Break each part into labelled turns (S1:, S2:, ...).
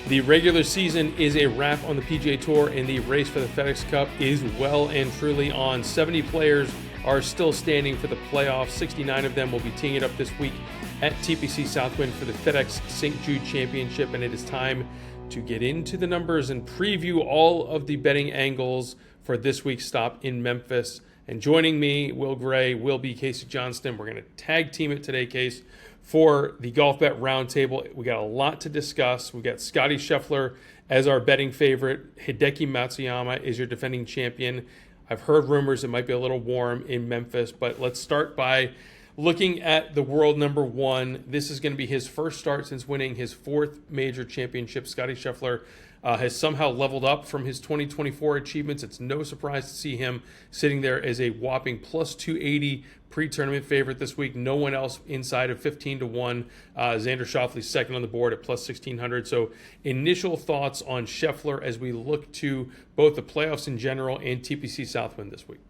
S1: The regular season is a wrap on the PGA Tour, and the race for the FedEx Cup is well and truly on. 70 players are still standing for the playoffs. 69 of them will be teeing it up this week at TPC Southwind for the FedEx St. Jude Championship, and it is time to get into the numbers and preview all of the betting angles for this week's stop in Memphis. And joining me, Will Gray, will be Casey Johnston. We're going to tag team it today, Case, for the Golfbet Roundtable. We got a lot to discuss. We got Scotty Scheffler as our betting favorite. Hideki Matsuyama is your defending champion. I've heard rumors it might be a little warm in Memphis, but let's start by looking at the world number one. This is going to be his first start since winning his fourth major championship. Scotty Scheffler has somehow leveled up from his 2024 achievements. It's no surprise to see him sitting there as a whopping plus 280 pre-tournament favorite this week. No one else inside of 15 to 1. Xander Schauffele's second on the board at plus 1600. So initial thoughts on Scheffler as we look to both the playoffs in general and TPC Southwind this week.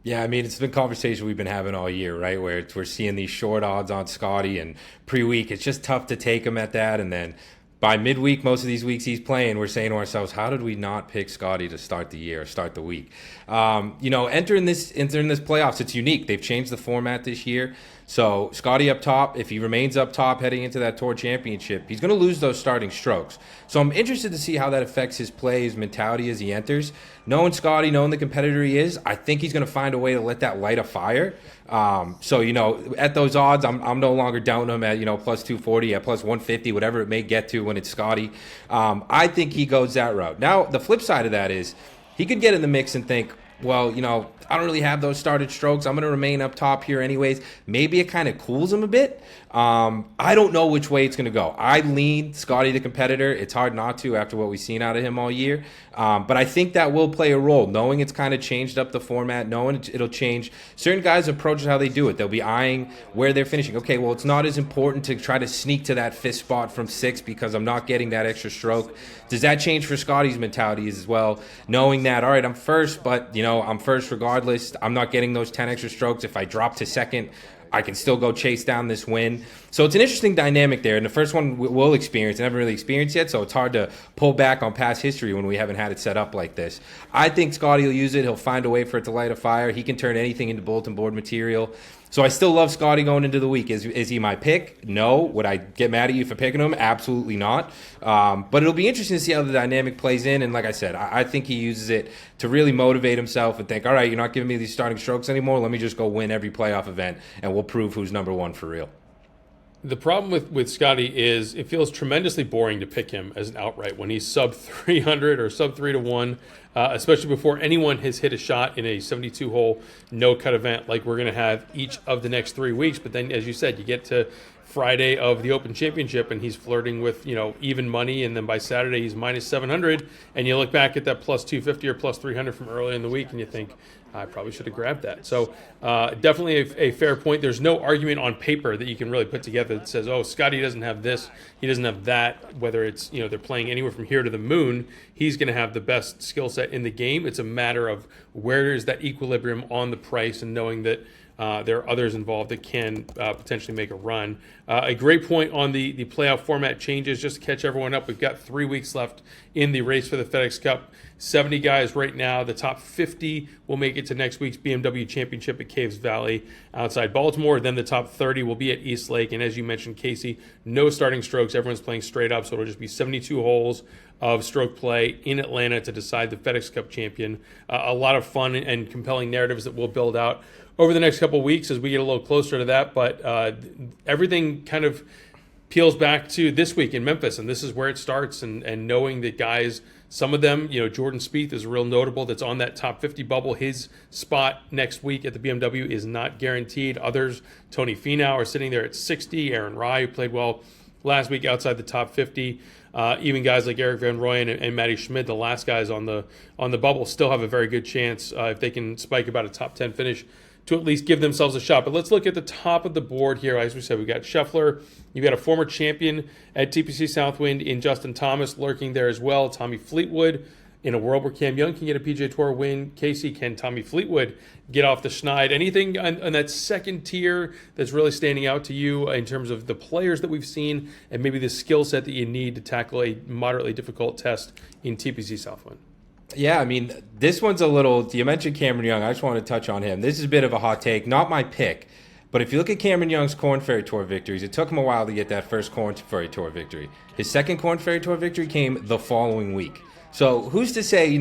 S2: Yeah, I mean, it's been a conversation we've been having all year, right? Where we're seeing these short odds on Scotty, and pre-week, it's just tough to take him at that. And then by midweek, most of these weeks he's playing, we're saying to ourselves, how did we not pick Scotty to start the year, start the week? Entering this playoffs, it's unique. They've changed the format this year. So Scotty up top, if he remains up top heading into that Tour Championship, he's going to lose those starting strokes. So I'm interested to see how that affects his play, his mentality as he enters. Knowing Scotty, knowing the competitor he is, I think he's going to find a way to let that light a fire. At those odds, I'm no longer doubting him at, plus 240, at plus 150, whatever it may get to when it's Scotty. I think he goes that route. Now, the flip side of that is he could get in the mix and think, well, I don't really have those started strokes. I'm going to remain up top here anyways. Maybe it kind of cools him a bit. I don't know which way it's going to go. I lean Scotty the competitor. It's hard not to after what we've seen out of him all year. But I think that will play a role, knowing it's kind of changed up the format, knowing it'll change. Certain guys approach how they do it. They'll be eyeing where they're finishing. Okay, well, it's not as important to try to sneak to that fifth spot from six because I'm not getting that extra stroke. Does that change for Scotty's mentality as well? Knowing that, all right, I'm first, but, I'm first regardless. I'm not getting those 10 extra strokes. If I drop to second, I can still go chase down this win. So it's an interesting dynamic there. And the first one we'll experience, I haven't really experienced yet, so it's hard to pull back on past history when we haven't had it set up like this. I think Scotty will use it. He'll find a way for it to light a fire. He can turn anything into bulletin board material. So I still love Scotty going into the week. Is he my pick? No. Would I get mad at you for picking him? Absolutely not. But it'll be interesting to see how the dynamic plays in. And like I said, I think he uses it to really motivate himself and think, all right, you're not giving me these starting strokes anymore. Let me just go win every playoff event, and we'll prove who's number one for real.
S1: The problem with Scotty is it feels tremendously boring to pick him as an outright when he's sub 300 or sub 3 to 1, especially before anyone has hit a shot in a 72-hole no-cut event like we're going to have each of the next 3 weeks. But then, as you said, you get to Friday of the Open Championship and he's flirting with, even money, and then by Saturday he's minus 700, and you look back at that plus 250 or plus 300 from early in the week and you think, I probably should have grabbed that. So definitely a fair point. There's no argument on paper that you can really put together that says, oh, Scotty doesn't have this, he doesn't have that. Whether it's, they're playing anywhere from here to the moon, he's going to have the best skill set in the game. It's a matter of where is that equilibrium on the price and knowing that there are others involved that can potentially make a run. A great point on the playoff format changes, just to catch everyone up. We've got 3 weeks left in the race for the FedEx Cup. 70 guys right now. The top 50 will make it to next week's BMW Championship at Caves Valley outside Baltimore. Then the top 30 will be at East Lake. And as you mentioned, Casey, no starting strokes. Everyone's playing straight up, so it'll just be 72 holes of stroke play in Atlanta to decide the FedEx Cup champion. A lot of fun and compelling narratives that we'll build out over the next couple of weeks as we get a little closer to that. But everything kind of peels back to this week in Memphis, and this is where it starts. And knowing that guys, some of them, Jordan Spieth is real notable that's on that top 50 bubble. His spot next week at the BMW is not guaranteed. Others, Tony Finau, are sitting there at 60. Aaron Rai, who played well last week outside the top 50. Even guys like Eric Van Rooyen and Matty Schmid, the last guys on the bubble, still have a very good chance if they can spike about a top 10 finish to at least give themselves a shot. But let's look at the top of the board here. As we said, we've got Scheffler. You've got a former champion at TPC Southwind in Justin Thomas lurking there as well. Tommy Fleetwood in a world where Cam Young can get a PGA Tour win, Casey, can Tommy Fleetwood get off the schneid? Anything on that second tier that's really standing out to you in terms of the players that we've seen and maybe the skill set that you need to tackle a moderately difficult test in TPC Southwind?
S2: Yeah, I mean, this one's a little, you mentioned Cameron Young. I just want to touch on him. This is a bit of a hot take, not my pick. But if you look at Cameron Young's Korn Ferry Tour victories, it took him a while to get that first Korn Ferry Tour victory. His second Korn Ferry Tour victory came the following week. So who's to say,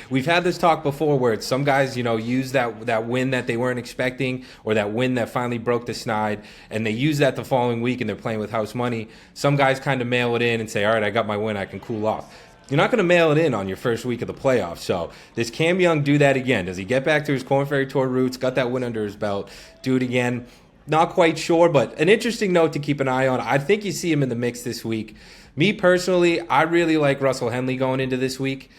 S2: we've had this talk before where it's some guys, use that win that they weren't expecting or that win that finally broke the schneid, and they use that the following week and they're playing with house money. Some guys kind of mail it in and say, all right, I got my win, I can cool off. You're not going to mail it in on your first week of the playoffs. So does Cam Young do that again? Does he get back to his Korn Ferry Tour roots, got that win under his belt, do it again? Not quite sure, but an interesting note to keep an eye on. I think you see him in the mix this week. Me personally, I really like Russell Henley going into this week.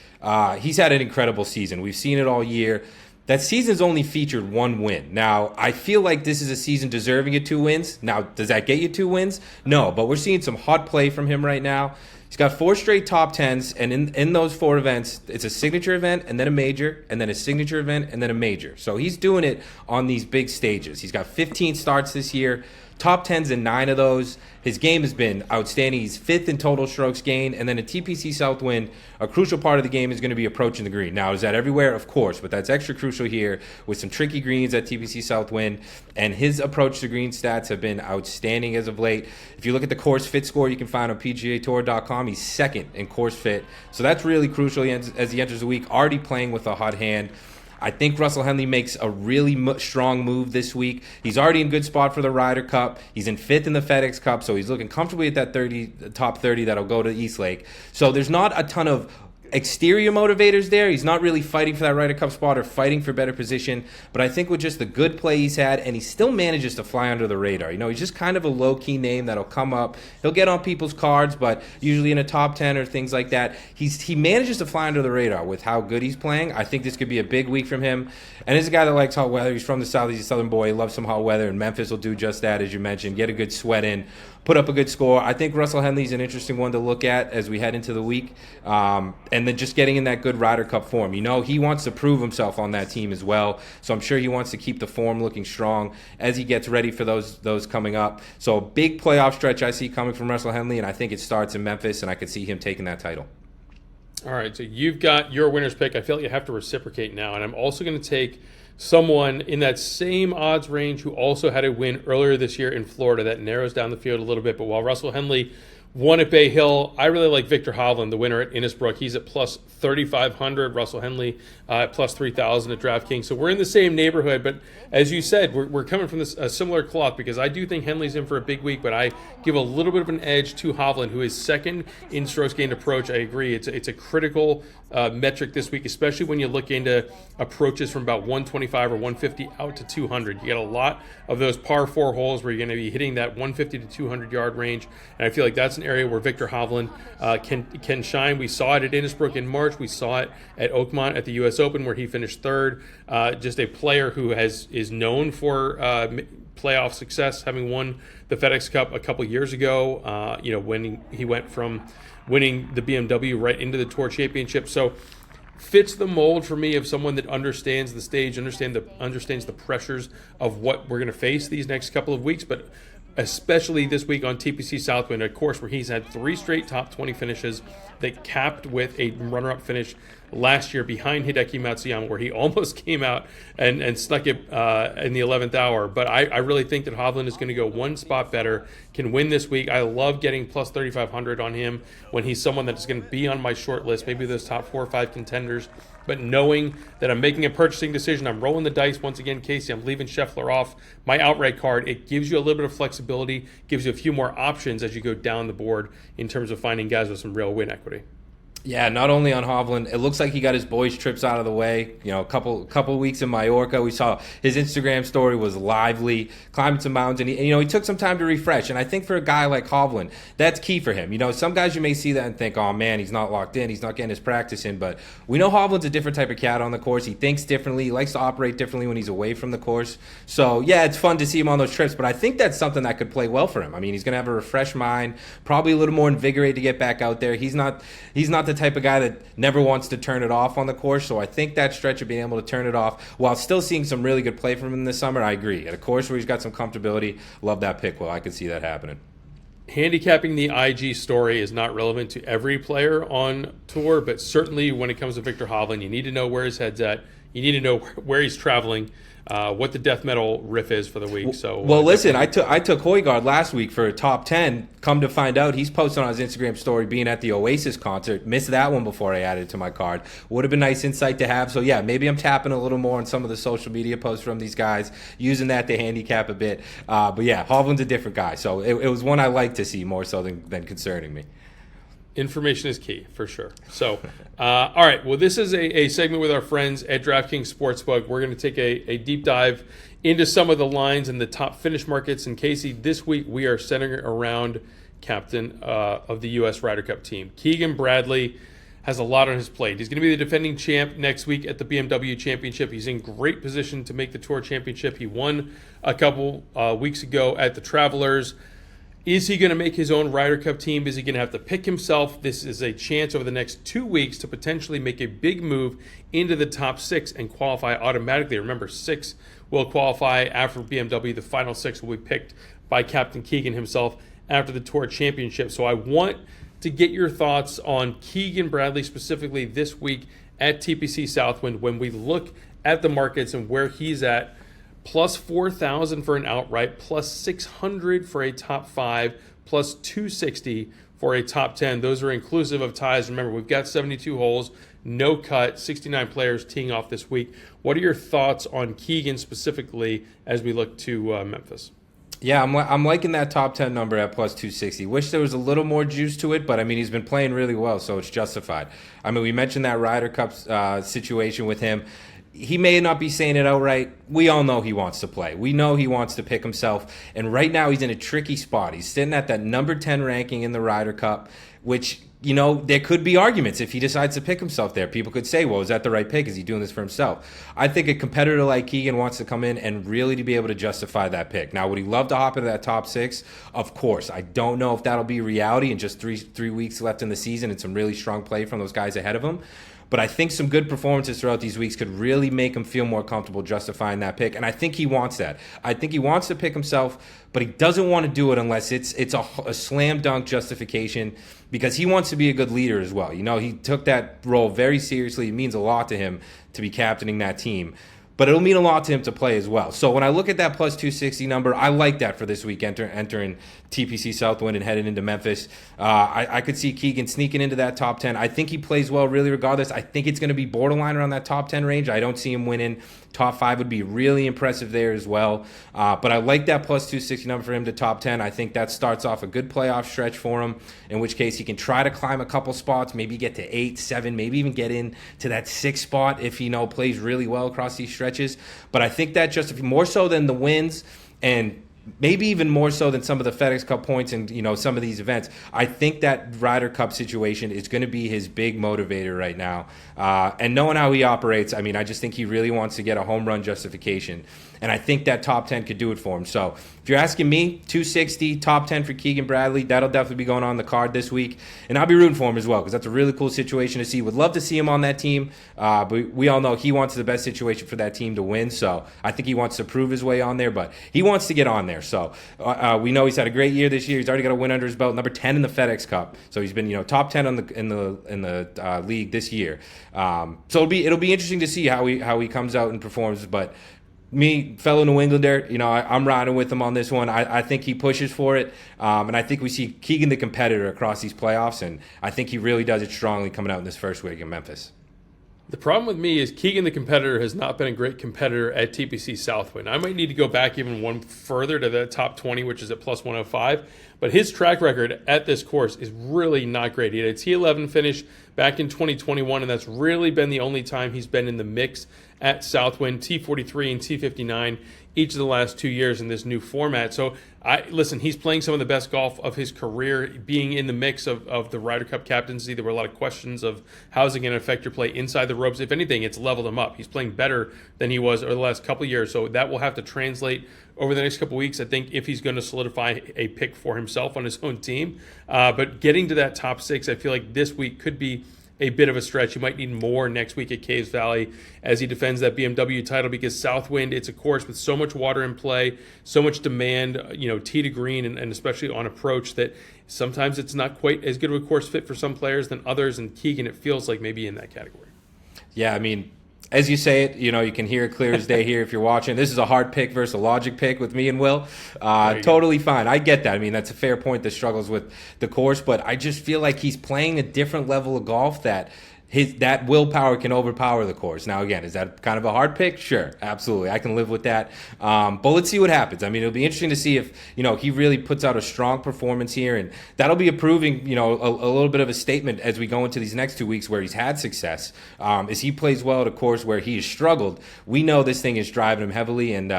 S2: He's had an incredible season. We've seen it all year. That season's only featured one win. Now, I feel like this is a season deserving of 2 wins. Now, does that get you 2 wins? No, but we're seeing some hot play from him right now. He's got 4 straight top 10s, and in those 4 events, it's a signature event, and then a major, and then a signature event, and then a major. So he's doing it on these big stages. He's got 15 starts this year, top 10s in 9 of those. His game has been outstanding. He's 5th in total strokes gained, and then a TPC Southwind, a crucial part of the game is going to be approaching the green. Now, is that everywhere? Of course, but that's extra crucial here with some tricky greens at TPC Southwind, and his approach to green stats have been outstanding as of late. If you look at the course fit score you can find on PGATour.com, he's 2nd in course fit, so that's really crucial as he enters the week, already playing with a hot hand. I think Russell Henley makes a really strong move this week. He's already in good spot for the Ryder Cup. He's in 5th in the FedEx Cup, so he's looking comfortably at that top 30 that'll go to Eastlake. So there's not a ton of exterior motivators there. He's not really fighting for that Ryder Cup spot or fighting for better position, but I think with just the good play he's had, and he still manages to fly under the radar. He's just kind of a low-key name that'll come up. He'll get on people's cards, but usually in a top 10 or things like that, he manages to fly under the radar with how good he's playing. I think this could be a big week from him, and he's a guy that likes hot weather. He's from the South. He's a Southern boy. He loves some hot weather, and Memphis will do just that, as you mentioned, get a good sweat in, put up a good score. I think Russell Henley's an interesting one to look at as we head into the week. And then just getting in that good Ryder Cup form. He wants to prove himself on that team as well. So I'm sure he wants to keep the form looking strong as he gets ready for those coming up. So a big playoff stretch I see coming from Russell Henley, and I think it starts in Memphis, and I could see him taking that title.
S1: All right, so you've got your winner's pick. I feel like you have to reciprocate now, and I'm also going to take someone in that same odds range who also had a win earlier this year in Florida. That narrows down the field a little bit, but while Russell Henley won at Bay Hill, I really like Viktor Hovland, the winner at Innisbrook. He's at plus 3,500. Russell Henley at plus 3,000 at DraftKings. So we're in the same neighborhood, but as you said, we're coming from a similar cloth because I do think Henley's in for a big week, but I give a little bit of an edge to Hovland, who is 2nd in strokes gained approach. I agree. It's a critical metric this week, especially when you look into approaches from about 125 or 150 out to 200. You get a lot of those par 4 holes where you're going to be hitting that 150 to 200 yard range, and I feel like that's an area where Viktor Hovland can shine. We saw it at Innisbrook in March. We saw it at Oakmont at the U.S. Open where he finished 3rd. Just a player who is known for playoff success, having won the FedEx Cup a couple years ago. When he went from winning the BMW right into the Tour Championship. So fits the mold for me of someone that understands the stage, understands the pressures of what we're going to face these next couple of weeks, but especially this week on TPC Southwind, a course where he's had 3 straight top 20 finishes that capped with a runner-up finish last year behind Hideki Matsuyama, where he almost came out and snuck it in the 11th hour. But I really think that Hovland is going to go one spot better, can win this week. I love getting plus 3,500 on him when he's someone that's going to be on my short list, maybe those top 4 or 5 contenders. But knowing that I'm making a purchasing decision, I'm rolling the dice once again, Casey, I'm leaving Scheffler off my outright card. It gives you a little bit of flexibility, gives you a few more options as you go down the board in terms of finding guys with some real win equity.
S2: Yeah, not only on Hovland, it looks like he got his boys' trips out of the way. A couple weeks in Mallorca, we saw his Instagram story was lively, climbing some mountains, and he took some time to refresh. And I think for a guy like Hovland, that's key for him. Some guys you may see that and think, oh man, he's not locked in, he's not getting his practice in. But we know Hovland's a different type of cat on the course. He thinks differently, he likes to operate differently when he's away from the course. So yeah, it's fun to see him on those trips. But I think that's something that could play well for him. I mean, he's going to have a refreshed mind, probably a little more invigorated to get back out there. He's not the type of guy that never wants to turn it off on the course. So I think that stretch of being able to turn it off while still seeing some really good play from him this summer, I agree. At a course where he's got some comfortability, love that pick. Well, I could see that happening.
S1: Handicapping the IG story is not relevant to every player on tour, but certainly when it comes to Viktor Hovland, you need to know where his head's at. You need to know where he's traveling, what the death metal riff is for the week. So,
S2: well, listen, I took Højgaard last week for a top 10. Come to find out, he's posting on his Instagram story being at the Oasis concert. Missed that one before I added it to my card. Would have been nice insight to have. So, yeah, maybe I'm tapping a little more on some of the social media posts from these guys, using that to handicap a bit. But, yeah, Hovland's a different guy. So it was one I like to see more so than concerning me.
S1: Information is key, for sure. So, all right. Well, this is a segment with our friends at DraftKings Sportsbook. We're going to take a deep dive into some of the lines and the top finish markets. And Casey, this week we are centering around captain of the U.S. Ryder Cup team. Keegan Bradley has a lot on his plate. He's going to be the defending champ next week at the BMW Championship. He's in great position to make the Tour Championship. He won a couple weeks ago at the Travelers. Is he going to make his own Ryder Cup team? Is he going to have to pick himself? This is a chance over the next 2 weeks to potentially make a big move into the top 6 and qualify automatically. Remember, 6 will qualify after BMW. The final 6 will be picked by Captain Keegan himself after the Tour Championship. So I want to get your thoughts on Keegan Bradley specifically this week at TPC Southwind when we look at the markets and where he's at. Plus 4,000 for an outright, plus 600 for a top 5, plus 260 for a top 10. Those are inclusive of ties. Remember, we've got 72 holes, no cut, 69 players teeing off this week. What are your thoughts on Keegan specifically as we look to Memphis?
S2: Yeah, I'm liking that top 10 number at plus 260. Wish there was a little more juice to it, but I mean, he's been playing really well, so it's justified. I mean, we mentioned that Ryder Cup situation with him. He may not be saying it outright. We all know he wants to play. We know he wants to pick himself. And right now he's in a tricky spot. He's sitting at that number 10 ranking in the Ryder Cup, which, you know, there could be arguments if he decides to pick himself there. People could say, well, is that the right pick? Is he doing this for himself? I think a competitor like Keegan wants to come in and really to be able to justify that pick. Now, would he love to hop into that top 6? Of course. I don't know if that'll be reality in just three weeks left in the season and some really strong play from those guys ahead of him. But I think some good performances throughout these weeks could really make him feel more comfortable justifying that pick. And I think he wants that. I think he wants to pick himself, but he doesn't want to do it unless it's a slam dunk justification because he wants to be a good leader as well. You know, he took that role very seriously. It means a lot to him to be captaining that team. But it'll mean a lot to him to play as well. So when I look at that plus 260 number, I like that for this week, entering TPC Southwind and heading into Memphis. I could see Keegan sneaking into that top 10. I think he plays well really regardless. I think it's going to be borderline around that top 10 range. I don't see him winning. Top 5 would be really impressive there as well. But I like that plus 260 number for him to top 10. I think that starts off a good playoff stretch for him, in which case he can try to climb a couple spots, maybe get to 8, 7, maybe even get in to that 6th spot if he plays really well across these stretches. But I think that just more so than the wins and maybe even more so than some of the FedEx Cup points and, you know, some of these events, I think that Ryder Cup situation is going to be his big motivator right now. And knowing how he operates, I mean, I just think he really wants to get a home run justification. And I think that top 10 could do it for him. So if you're asking me, 260, top 10 for Keegan Bradley, that'll definitely be going on the card this week. And I'll be rooting for him as well because that's a really cool situation to see. Would love to see him on that team. But we all know he wants the best situation for that team to win. So I think he wants to prove his way on there, but he wants to get on there. So we know he's had a great year this year. He's already got a win under his belt, number 10 in the FedEx Cup. So he's been, top 10 in the league this year. So it'll be interesting to see how he comes out and performs. But me, fellow New Englander, I'm riding with him on this one. I think he pushes for it, and I think we see Keegan the competitor across these playoffs, and I think he really does it strongly coming out in this first week in Memphis.
S1: The problem with me is Keegan the competitor has not been a great competitor at TPC Southwind. I might need to go back even one further to the top 20, which is at plus 105. But his track record at this course is really not great. He had a T11 finish back in 2021, and that's really been the only time he's been in the mix at Southwind. T43 and T59 each of the last 2 years in this new format. So, listen, he's playing some of the best golf of his career, being in the mix of the Ryder Cup captaincy. There were a lot of questions of how's it going to affect your play inside the ropes. If anything, it's leveled him up. He's playing better than he was over the last couple of years. So that will have to translate over the next couple of weeks, I think, if he's going to solidify a pick for himself on his own team. But getting to that top 6, I feel like this week could be a bit of a stretch. He might need more next week at Caves Valley as he defends that BMW title, because Southwind, it's a course with so much water in play, so much demand, tee to green, and especially on approach, that sometimes it's not quite as good of a course fit for some players than others. And Keegan, it feels like maybe in that category.
S2: Yeah, I mean, as you say it, you can hear it clear as day here if you're watching. This is a hard pick versus a logic pick with me and Will. Totally fine. I get that. I mean, that's a fair point, that struggles with the course, but I just feel like he's playing a different level of golf that that willpower can overpower the course. Now, again, is that kind of a hard pick? Sure, absolutely. I can live with that. But let's see what happens. I mean, it'll be interesting to see if, he really puts out a strong performance here, and that'll be proving, a little bit of a statement as we go into these next 2 weeks where he's had success. As he plays well at a course where he has struggled, we know this thing is driving him heavily, and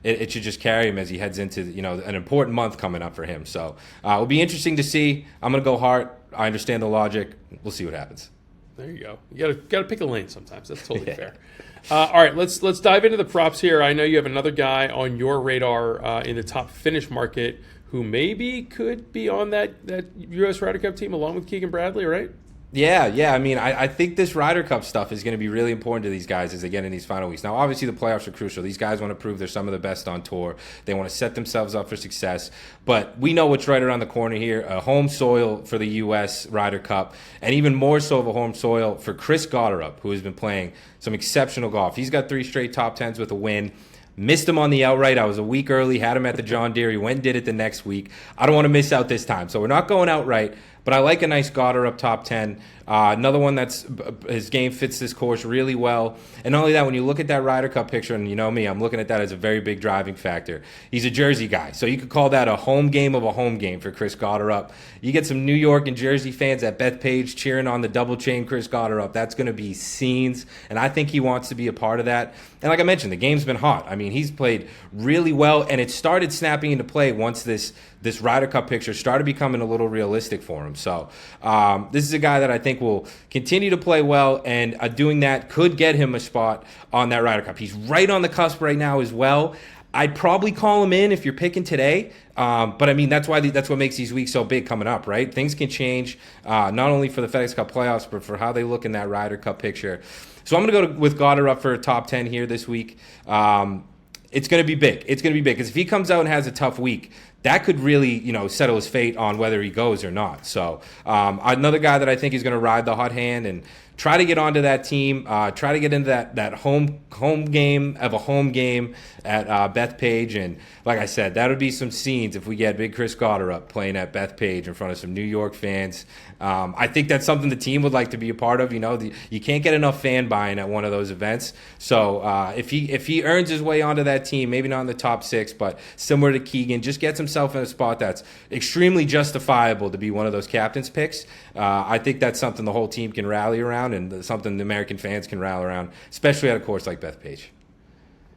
S2: it should just carry him as he heads into, an important month coming up for him. So it'll be interesting to see. I'm going to go hard. I understand the logic. We'll see what happens.
S1: There you go. You got to pick a lane sometimes. That's totally fair. All right, let's dive into the props here. I know you have another guy on your radar in the top finish market who maybe could be on that U.S. Ryder Cup team along with Keegan Bradley, right?
S2: Yeah. I mean, I think this Ryder Cup stuff is going to be really important to these guys as they get in these final weeks. Now, obviously, the playoffs are crucial. These guys want to prove they're some of the best on tour. They want to set themselves up for success. But we know what's right around the corner here, a home soil for the U.S. Ryder Cup, and even more so of a home soil for Chris Gotterup, who has been playing some exceptional golf. He's got 3 straight top 10s with a win. Missed him on the outright. I was a week early, had him at the John Deere. He went and did it the next week. I don't want to miss out this time. So we're not going outright, but I like a nice Gotterup top 10. Another one that's his game fits this course really well. And not only that, when you look at that Ryder Cup picture, and you know me, I'm looking at that as a very big driving factor. He's a Jersey guy, so you could call that a home game of a home game for Chris Gotterup. You get some New York and Jersey fans at Bethpage cheering on the double chain Chris Gotterup. That's going to be scenes, and I think he wants to be a part of that. And like I mentioned, the game's been hot. I mean, he's played really well, and it started snapping into play once this Ryder Cup picture started becoming a little realistic for him. So this is a guy that I think will continue to play well, and doing that could get him a spot on that Ryder Cup. He's right on the cusp right now as well. I'd probably call him in if you're picking today, but I mean that's what makes these weeks so big coming up, right? Things can change not only for the FedEx Cup playoffs, but for how they look in that Ryder Cup picture. So I'm going to go with Gotterup for a top 10 here this week. It's going to be big. It's going to be big because if he comes out and has a tough week, that could really, settle his fate on whether he goes or not. So another guy that I think is going to ride the hot hand and try to get onto that team, try to get into that home game of a home game at Bethpage. And like I said, that would be some scenes if we get big Chris Gotterup playing at Bethpage in front of some New York fans. I think that's something the team would like to be a part of. You can't get enough fan buy-in at one of those events. So if he earns his way onto that team, maybe not in the top 6, but similar to Keegan, just gets himself in a spot that's extremely justifiable to be one of those captain's picks. I think that's something the whole team can rally around, and something the American fans can rally around, especially at a course like Bethpage.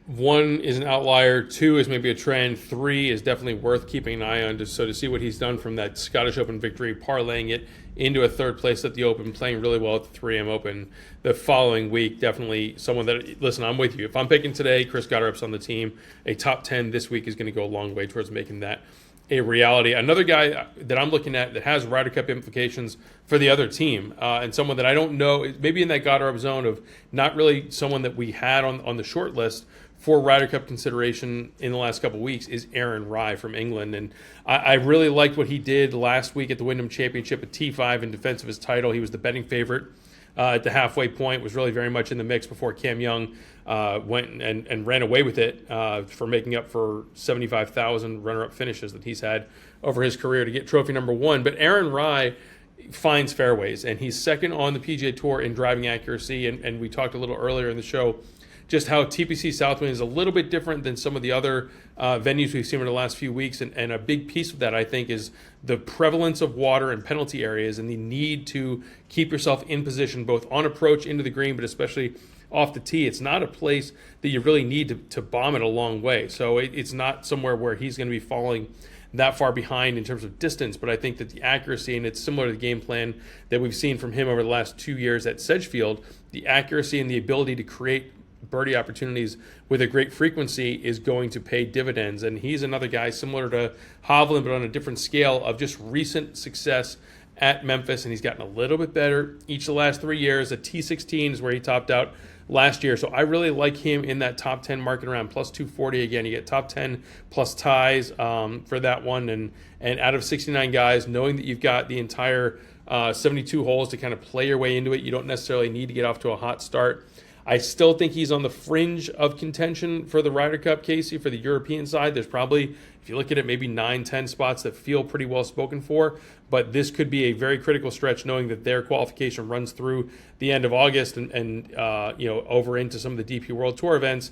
S1: 1 is an outlier, 2 is maybe a trend, 3 is definitely worth keeping an eye on. So to see what he's done from that Scottish Open victory, parlaying it into a 3rd place at the Open, playing really well at the 3M Open the following week, definitely someone that, listen, I'm with you. If I'm picking today, Chris Gotterup's on the team. A top 10 this week is going to go a long way towards making that a reality. Another guy that I'm looking at that has Ryder Cup implications for the other team, and someone that I don't know, maybe in that Gotterup zone of not really someone that we had on the short list for Ryder Cup consideration in the last couple of weeks, is Aaron Rai from England. And I really liked what he did last week at the Wyndham Championship at T5 in defense of his title. He was the betting favorite at the halfway point, was really very much in the mix before Cam Young went and ran away with it for making up for 75,000 runner-up finishes that he's had over his career to get trophy number 1. But Aaron Rai finds fairways, and he's second on the PGA Tour in driving accuracy. And we talked a little earlier in the show just how TPC Southwind is a little bit different than some of the other venues we've seen in the last few weeks. And a big piece of that, I think, is the prevalence of water in penalty areas and the need to keep yourself in position both on approach into the green, but especially off the tee. It's not a place that you really need to bomb it a long way. So it's not somewhere where he's going to be falling that far behind in terms of distance, but I think that the accuracy, and it's similar to the game plan that we've seen from him over the last 2 years at Sedgefield, the accuracy and the ability to create birdie opportunities with a great frequency is going to pay dividends. And he's another guy similar to Hovland, but on a different scale, of just recent success at Memphis, and he's gotten a little bit better each of the last 3 years. A T16 is where he topped out last year. So I really like him in that top 10 market around plus 240. Again, you get top 10 plus ties for that one. And out of 69 guys, knowing that you've got the entire 72 holes to kind of play your way into it, you don't necessarily need to get off to a hot start. I still think he's on the fringe of contention for the Ryder Cup, Casey, for the European side. There's probably, if you look at it, maybe 9-10 spots that feel pretty well spoken for. But this could be a very critical stretch, knowing that their qualification runs through the end of August and over into some of the DP World Tour events.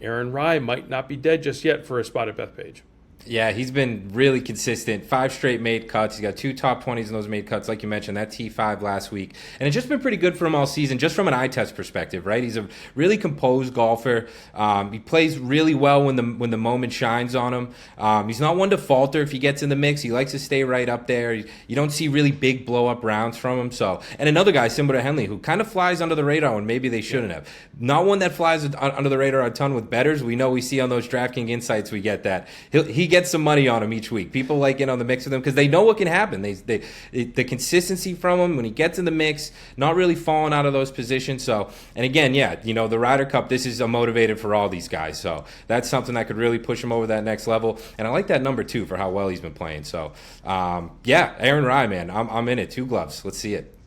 S1: Aaron Rai might not be dead just yet for a spot at Bethpage.
S2: Yeah, he's been really consistent. 5 straight made cuts. He's got 2 top 20s in those made cuts, like you mentioned, that T5 last week. And it's just been pretty good for him all season, just from an eye test perspective, right? He's a really composed golfer. He plays really well when the moment shines on him. He's not one to falter if he gets in the mix. He likes to stay right up there. You don't see really big blow-up rounds from him. And another guy, similar to Henley, who kind of flies under the radar when maybe they shouldn't have. Not one that flies under the radar a ton with bettors. We see on those DraftKings insights we get that. He gets some money on him each week. People like in on the mix with him because they know what can happen. The consistency from him when he gets in the mix, not really falling out of those positions. So, and again, the Ryder Cup, this is a motivator for all these guys. So that's something that could really push him over that next level. And I like that number 2 for how well he's been playing. So, Aaron Rai, man, I'm in it. 2 gloves. Let's see it.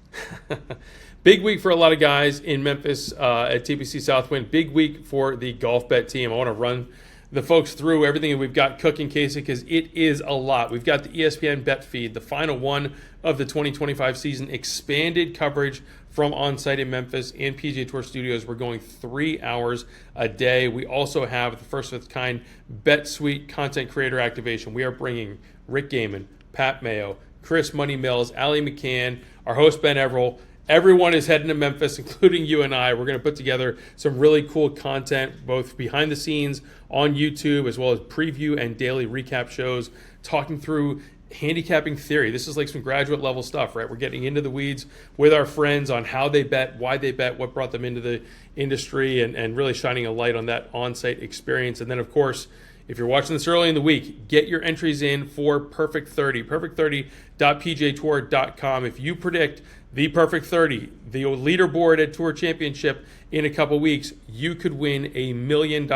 S1: Big week for a lot of guys in Memphis at TPC Southwind. Big week for the Golfbet team. I want to run the folks through everything that we've got cooking, Casey, because it is a lot. We've got the ESPN bet feed, the final one of the 2025 season, expanded coverage from on-site in Memphis and PGA Tour Studios. We're going 3 hours a day. We also have the first of its kind Bet Suite content creator activation. We are bringing Rick Gaiman, Pat Mayo, Chris Money Mills, Allie McCann, our host Ben Everill. Everyone is heading to Memphis, including you and I. We're going to put together some really cool content, both behind the scenes on YouTube, as well as preview and daily recap shows, talking through handicapping theory. This is like some graduate level stuff, right? We're getting into the weeds with our friends on how they bet, why they bet, what brought them into the industry, and really shining a light on that on-site experience. And then, of course, if you're watching this early in the week, get your entries in for Perfect 30, perfect30.pgatour.com. If you predict the Perfect 30, the leaderboard at Tour Championship in a couple weeks, you could win $1 million.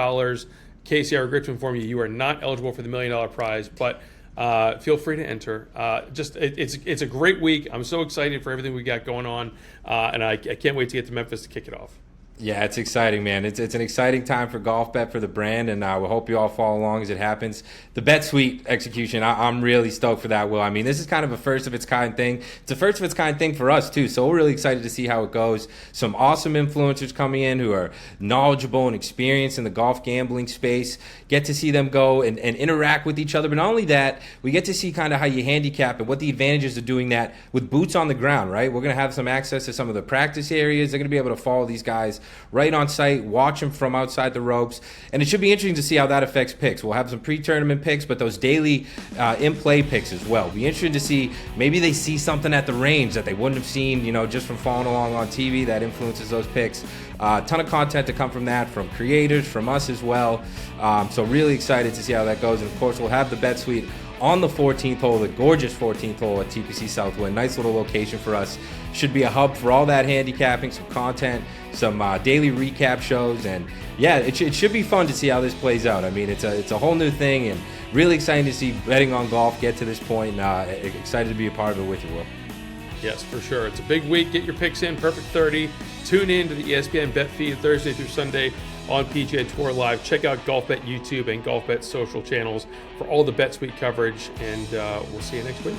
S1: Casey, I regret to inform you, you are not eligible for the $1 million prize, but feel free to enter. It's a great week. I'm so excited for everything we got going on, and I can't wait to get to Memphis to kick it off.
S2: Yeah, it's exciting, man. It's an exciting time for Golfbet, for the brand, and we hope you all follow along as it happens. The Bet Suite execution, I'm really stoked for that, Will. I mean, this is kind of a first-of-its-kind thing. It's a first-of-its-kind thing for us, too, so we're really excited to see how it goes. Some awesome influencers coming in who are knowledgeable and experienced in the golf gambling space. Get to see them go and interact with each other, but not only that, we get to see kind of how you handicap and what the advantages of doing that with boots on the ground, right? We're going to have some access to some of the practice areas. They're going to be able to follow these guys right on site, watch them from outside the ropes, and it should be interesting to see how that affects picks. We'll have some pre-tournament picks, but those daily in-play picks as well. Be interested to see, maybe they see something at the range that they wouldn't have seen, just from following along on TV that influences those picks. Ton of content to come from that, from creators, from us as well. So really excited to see how that goes, and of course we'll have the Bet Suite on the 14th hole, the gorgeous 14th hole at TPC Southwind. Nice little location for us. Should be a hub for all that handicapping, some content, some daily recap shows, and yeah, it should be fun to see how this plays out. I mean, it's a whole new thing, and really exciting to see betting on golf get to this point, and excited to be a part of it with you, Will.
S1: Yes, for sure. It's a big week. Get your picks in, Perfect 30. Tune in to the ESPN Bet feed Thursday through Sunday on PGA Tour Live. Check out Golfbet YouTube and Golfbet social channels for all the Bet Suite coverage, and we'll see you next week.